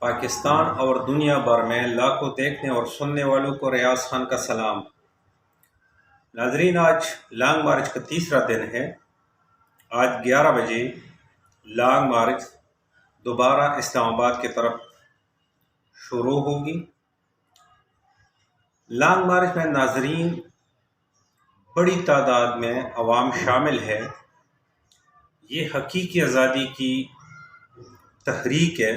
پاکستان اور دنیا بھر میں لاکھوں دیکھنے اور سننے والوں کو ریاض خان کا سلام۔ ناظرین، آج لانگ مارچ کا تیسرا دن ہے۔ آج 11 بجے لانگ مارچ دوبارہ اسلام آباد کی طرف شروع ہوگی۔ لانگ مارچ میں ناظرین بڑی تعداد میں عوام شامل ہے۔ یہ حقیقی آزادی کی تحریک ہے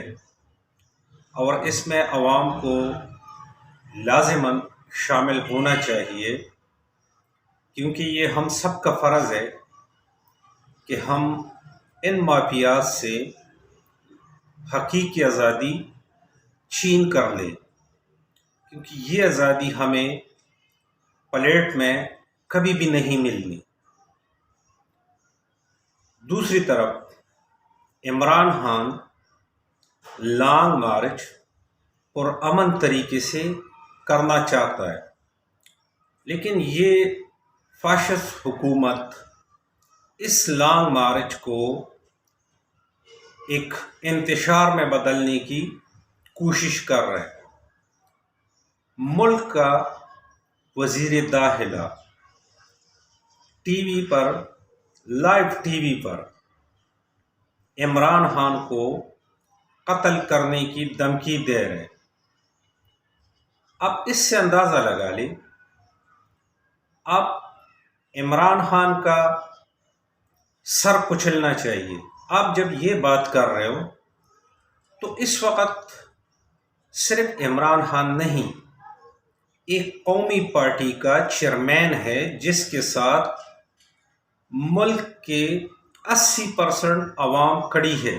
اور اس میں عوام کو لازماً شامل ہونا چاہیے، کیونکہ یہ ہم سب کا فرض ہے کہ ہم ان مافیات سے حقیقی آزادی چھین کر لیں، کیونکہ یہ آزادی ہمیں پلیٹ میں کبھی بھی نہیں ملنی۔ دوسری طرف عمران خان لانگ مارچ پرامن طریقے سے کرنا چاہتا ہے، لیکن یہ فاشسٹ حکومت اس لانگ مارچ کو ایک انتشار میں بدلنے کی کوشش کر رہے ہیں۔ ملک کا وزیر داخلہ ٹی وی پر، لائیو ٹی وی پر عمران خان کو قتل کرنے کی دھمکی دے رہے ہیں۔ اب اس سے اندازہ لگا لیں، اب عمران خان کا سر کچلنا چاہیے۔ آپ جب یہ بات کر رہے ہو تو اس وقت صرف عمران خان نہیں، ایک قومی پارٹی کا چیئرمین ہے جس کے ساتھ ملک کے 80% عوام کھڑی ہے۔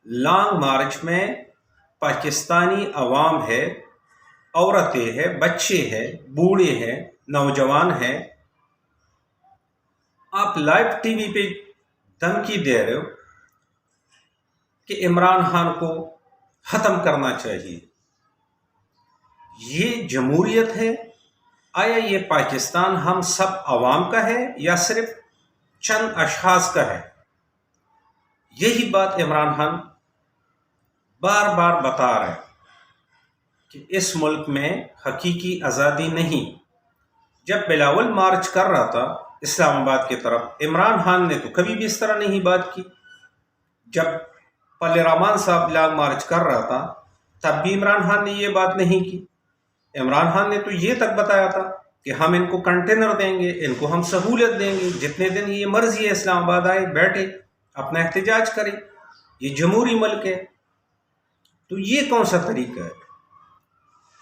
لانگ مارچ میں پاکستانی عوام ہے، عورتیں ہیں، بچے ہیں، بوڑھے ہیں، نوجوان ہیں۔ آپ لائیو ٹی وی پہ دھمکی دے رہے ہو کہ عمران خان کو ختم کرنا چاہیے۔ یہ جمہوریت ہے؟ آیا یہ پاکستان ہم سب عوام کا ہے یا صرف چند اشخاص کا ہے؟ یہی بات عمران خان بار بار بتا رہے ہیں کہ اس ملک میں حقیقی آزادی نہیں۔ جب بلاول مارچ کر رہا تھا اسلام آباد کی طرف، عمران خان نے تو کبھی بھی اس طرح نہیں بات کی۔ جب پل رحمان صاحب لانگ مارچ کر رہا تھا تب بھی عمران خان نے یہ بات نہیں کی۔ عمران خان نے تو یہ تک بتایا تھا کہ ہم ان کو کنٹینر دیں گے، ان کو ہم سہولت دیں گے، جتنے دن یہ مرضی ہے اسلام آباد آئے، بیٹھے، اپنا احتجاج کریں، یہ جمہوری ملک ہے۔ تو یہ کون سا طریقہ ہے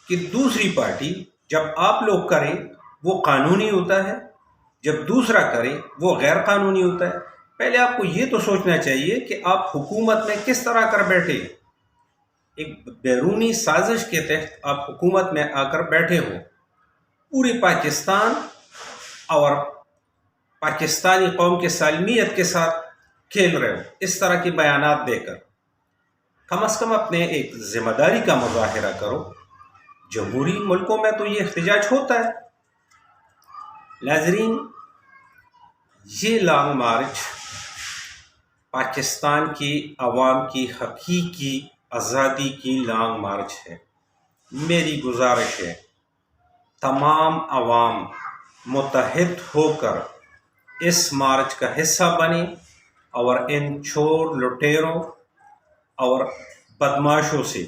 کہ دوسری پارٹی جب آپ لوگ کریں وہ قانونی ہوتا ہے، جب دوسرا کرے وہ غیر قانونی ہوتا ہے؟ پہلے آپ کو یہ تو سوچنا چاہیے کہ آپ حکومت میں کس طرح کر بیٹھے، ایک بیرونی سازش کے تحت آپ حکومت میں آ کر بیٹھے ہو، پورے پاکستان اور پاکستانی قوم کے سالمیت کے ساتھ کھیل رہے ہو اس طرح کے بیانات دے کر۔ کم از کم اپنے ایک ذمہ داری کا مظاہرہ کرو۔ جمہوری ملکوں میں تو یہ احتجاج ہوتا ہے۔ ناظرین، یہ لانگ مارچ پاکستان کی عوام کی حقیقی آزادی کی لانگ مارچ ہے۔ میری گزارش ہے تمام عوام متحد ہو کر اس مارچ کا حصہ بنے اور ان چور لٹیروں اور بدماشوں سے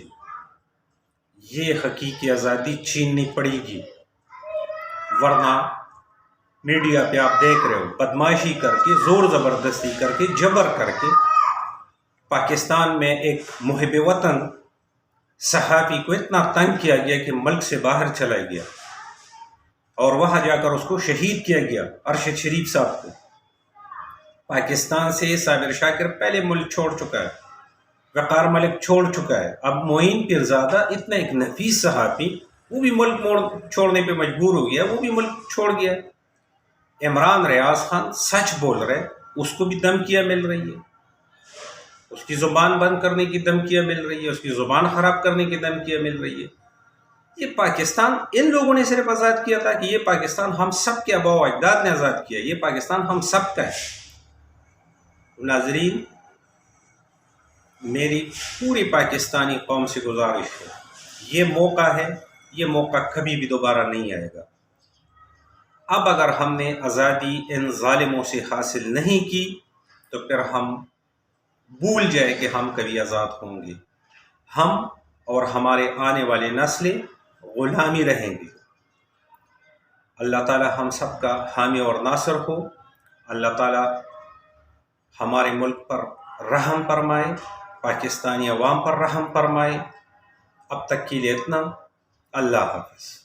یہ حقیقی آزادی چھیننی پڑے گی، ورنہ میڈیا پہ آپ دیکھ رہے ہو بدماشی کر کے، زور زبردستی کر کے، جبر کر کے پاکستان میں ایک محب وطن صحافی کو اتنا تنگ کیا گیا کہ ملک سے باہر چلا گیا اور وہاں جا کر اس کو شہید کیا گیا، ارشد شریف صاحب کو۔ پاکستان سے صابر شاکر پہلے ملک چھوڑ چکا ہے، وقار ملک چھوڑ چکا ہے، اب معین پیرزادہ اتنا ایک نفیس صحافی وہ بھی ملک چھوڑنے پہ مجبور ہو گیا، وہ بھی ملک چھوڑ گیا۔ عمران ریاض خان سچ بول رہے، اس کو بھی دھمکیاں مل رہی ہے، اس کی زبان بند کرنے کی دھمکیاں مل رہی ہے، اس کی زبان خراب کرنے کی دھمکیاں مل رہی ہے۔ یہ پاکستان ان لوگوں نے صرف آزاد کیا تھا کہ یہ پاکستان ہم سب کے آباء و اجداد نے آزاد کیا، یہ پاکستان ہم سب کا ہے۔ ناظرین، میری پوری پاکستانی قوم سے گزارش ہے، یہ موقع ہے، یہ موقع کبھی بھی دوبارہ نہیں آئے گا۔ اب اگر ہم نے آزادی ان ظالموں سے حاصل نہیں کی تو پھر ہم بھول جائے کہ ہم کبھی آزاد ہوں گے، ہم اور ہمارے آنے والی نسلیں غلامی رہیں گی۔ اللہ تعالی ہم سب کا حامی اور ناصر ہو۔ اللہ تعالی ہمارے ملک پر رحم فرمائے، پاکستانی عوام پر رحم فرمائے۔ اب تک کے لیے اتنا، اللہ حافظ۔